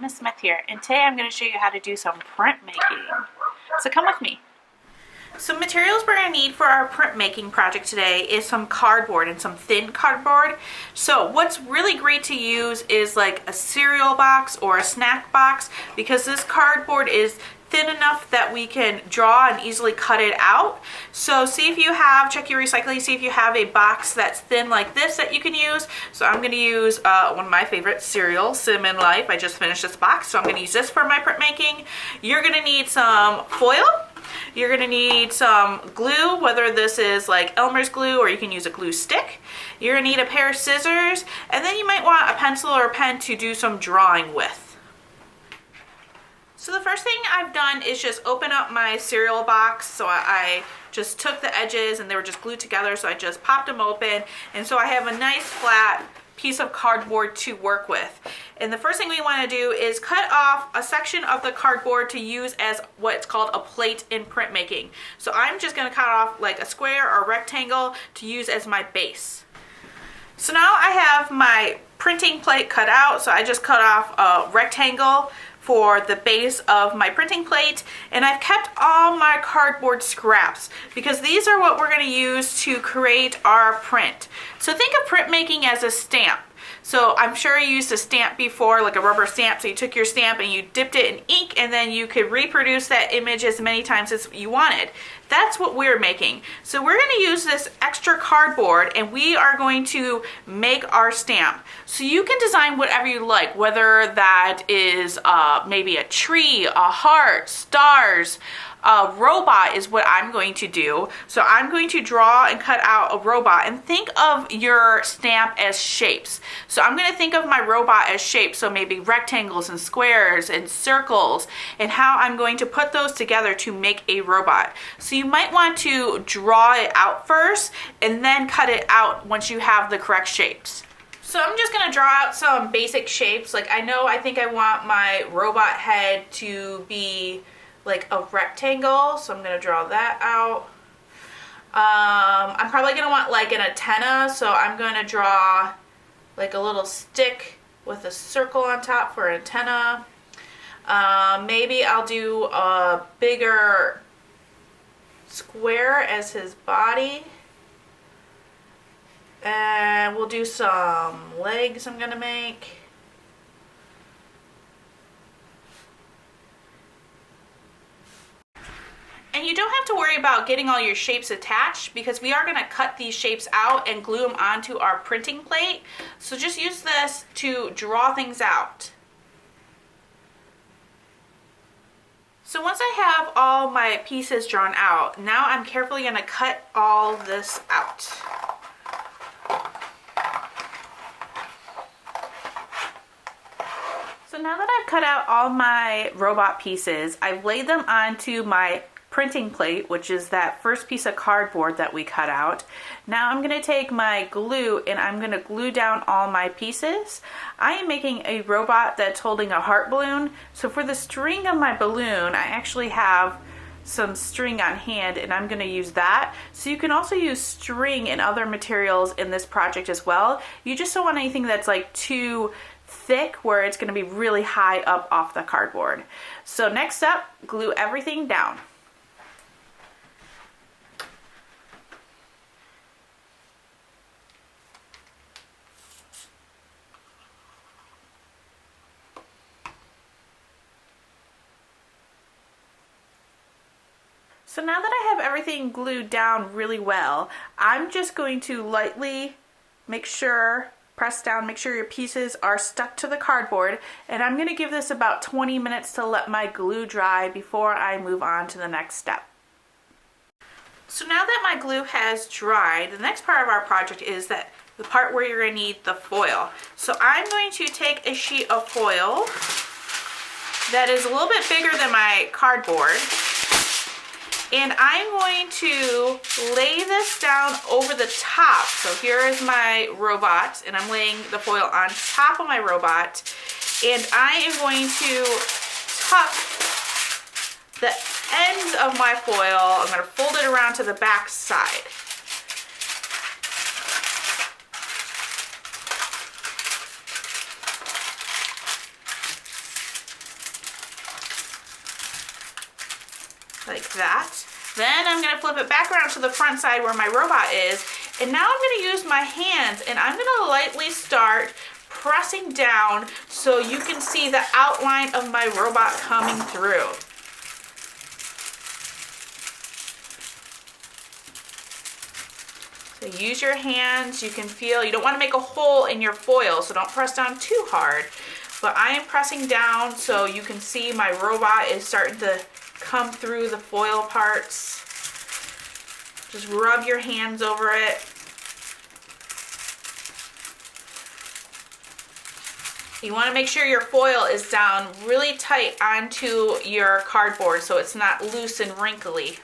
Miss Smith here, and today I'm going to show you how to do some printmaking. So come with me. Some materials we're going to need for our printmaking project today is some cardboard and some thin cardboard. So what's really great to use is like a cereal box or a snack box, because this cardboard is thin enough that we can draw and easily cut it out. So see if you have, check your recycling, see if you have a box that's thin like this that you can use. So I'm going to use one of my favorite cereal, Cinnamon Life. I just finished this box, so I'm going to use this for my printmaking. You're going to need some foil. You're going to need some glue, whether this is like Elmer's glue or you can use a glue stick. You're going to need a pair of scissors, and then you might want a pencil or a pen to do some drawing with. So the first thing I've done is just open up my cereal box. So I just took the edges and they were just glued together, so I just popped them open, and so I have a nice flat piece of cardboard to work with. And the first thing we want to do is cut off a section of the cardboard to use as what's called a plate in printmaking. So I'm just going to cut off like a square or rectangle to use as my base. So now I have my printing plate cut out, so I just cut off a rectangle for the base of my printing plate, and I've kept all my cardboard scraps because these are what we're going to use to create our print. So think of printmaking as a stamp. So I'm sure you used a stamp before, like a rubber stamp. So you took your stamp and you dipped it in ink, and then you could reproduce that image as many times as you wanted. That's what we're making. So we're going to use this extra cardboard and we are going to make our stamp. So you can design whatever you like, whether that is maybe a tree, a heart, stars. A robot is what I'm going to do. So I'm going to draw and cut out a robot, and think of your stamp as shapes. So I'm going to think of my robot as shapes, so maybe rectangles and squares and circles, and how I'm going to put those together to make a robot. So you might want to draw it out first and then cut it out once you have the correct shapes. So I'm just going to draw out some basic shapes. Like I think I want my robot head to be like a rectangle, so I'm going to draw that out. I'm probably going to want like an antenna, so I'm going to draw like a little stick with a circle on top for antenna. Maybe I'll do a bigger square as his body. And we'll do some legs I'm going to make. And you don't have to worry about getting all your shapes attached, because we are going to cut these shapes out and glue them onto our printing plate. So just use this to draw things out. So once I have all my pieces drawn out, now I'm carefully going to cut all this out. So now that I've cut out all my robot pieces, I've laid them onto my printing plate, which is that first piece of cardboard that we cut out. Now I'm going to take my glue and I'm going to glue down all my pieces. I am making a robot that's holding a heart balloon. So for the string of my balloon, I actually have some string on hand, and I'm going to use that. So you can also use string and other materials in this project as well. You just don't want anything that's like too thick where it's going to be really high up off the cardboard. So next up, glue everything down. So now that I have everything glued down really well, I'm just going to lightly press down, make sure your pieces are stuck to the cardboard, and I'm going to give this about 20 minutes to let my glue dry before I move on to the next step. So now that my glue has dried, the next part of our project is the part where you're going to need the foil. So I'm going to take a sheet of foil that is a little bit bigger than my cardboard, and I'm going to lay this down over the top. So here is my robot, and I'm laying the foil on top of my robot, and I am going to tuck the ends of my foil. I'm going to fold it around to the back side. like that. Then I'm gonna flip it back around to the front side where my robot is. And now I'm gonna use my hands and I'm gonna lightly start pressing down so you can see the outline of my robot coming through. So use your hands, you can feel, you don't want to make a hole in your foil, so don't press down too hard. But I am pressing down so you can see my robot is starting to come through the foil parts. Just rub your hands over it. You want to make sure your foil is down really tight onto your cardboard so it's not loose and wrinkly.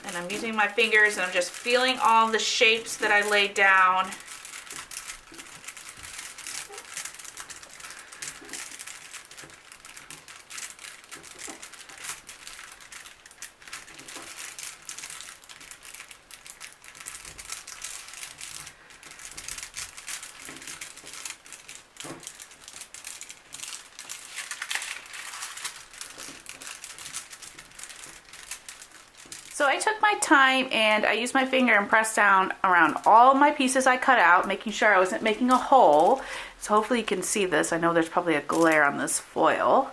And I'm using my fingers and I'm just feeling all the shapes that I laid down. So I took my time and I used my finger and pressed down around all my pieces I cut out, making sure I wasn't making a hole. So hopefully you can see this. I know there's probably a glare on this foil.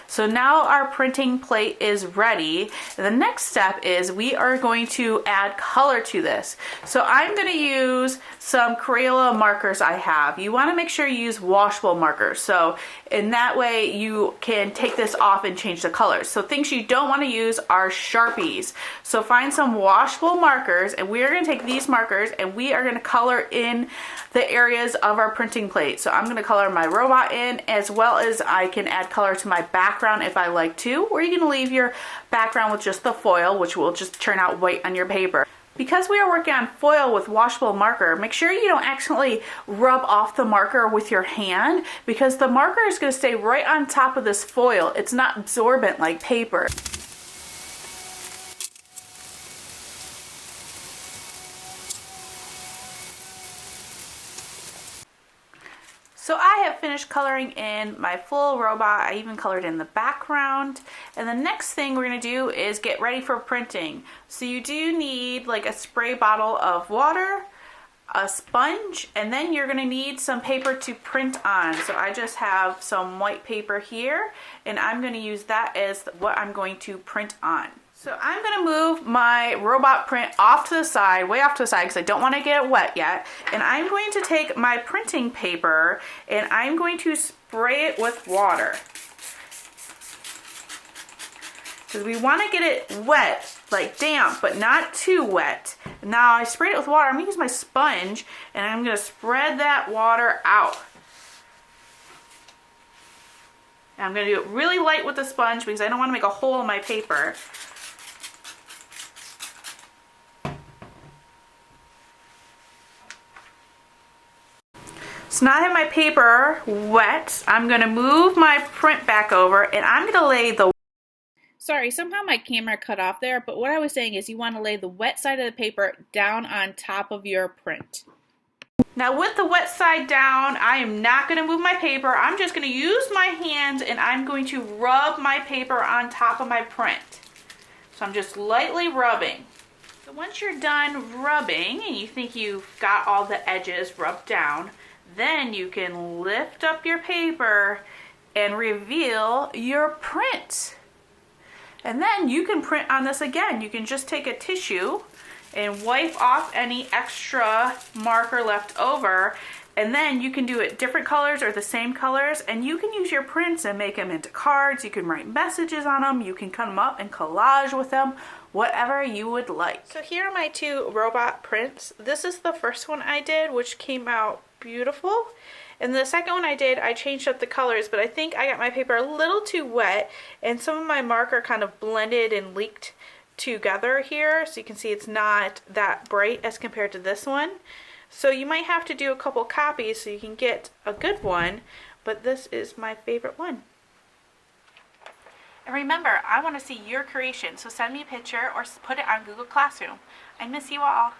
So now our printing plate is ready. The next step is we are going to add color to this. So I'm going to use some Crayola markers I have. You want to make sure you use washable markers. So in that way you can take this off and change the colors. So things you don't want to use are Sharpies. So find some washable markers and we are going to take these markers and we are going to color in the areas of our printing plate. So I'm going to color my robot in, as well as I can add color to my background if I like to, or you can leave your background with just the foil, which will just turn out white on your paper. Because we are working on foil with washable marker, make sure you don't accidentally rub off the marker with your hand, because the marker is going to stay right on top of this foil. It's not absorbent like paper. So I have finished coloring in my full robot. I even colored in the background. And the next thing we're gonna do is get ready for printing. So you do need like a spray bottle of water, a sponge, and then you're gonna need some paper to print on. So I just have some white paper here, and I'm gonna use that as what I'm going to print on. So I'm gonna move my robot print off to the side, way off to the side, because I don't want to get it wet yet. And I'm going to take my printing paper and I'm going to spray it with water. Because we want to get it wet, like damp, but not too wet. Now I sprayed it with water. I'm gonna use my sponge and I'm gonna spread that water out. And I'm gonna do it really light with the sponge because I don't want to make a hole in my paper. So now I have my paper wet. I'm gonna move my print back over and I'm gonna lay the... Sorry, somehow my camera cut off there, but what I was saying is you wanna lay the wet side of the paper down on top of your print. Now with the wet side down, I am not gonna move my paper. I'm just gonna use my hands and I'm going to rub my paper on top of my print. So I'm just lightly rubbing. So once you're done rubbing and you think you've got all the edges rubbed down, then you can lift up your paper and reveal your print. And then you can print on this again. You can just take a tissue and wipe off any extra marker left over, and then you can do it different colors or the same colors, and you can use your prints and make them into cards. You can write messages on them. You can cut them up and collage with them, whatever you would like. So here are my two robot prints. This is the first one I did, which came out beautiful. And the second one I did, I changed up the colors, but I think I got my paper a little too wet and some of my marker kind of blended and leaked together here. So you can see it's not that bright as compared to this one. So you might have to do a couple copies so you can get a good one, but this is my favorite one. And remember, I want to see your creation, so send me a picture or put it on Google Classroom. I miss you all.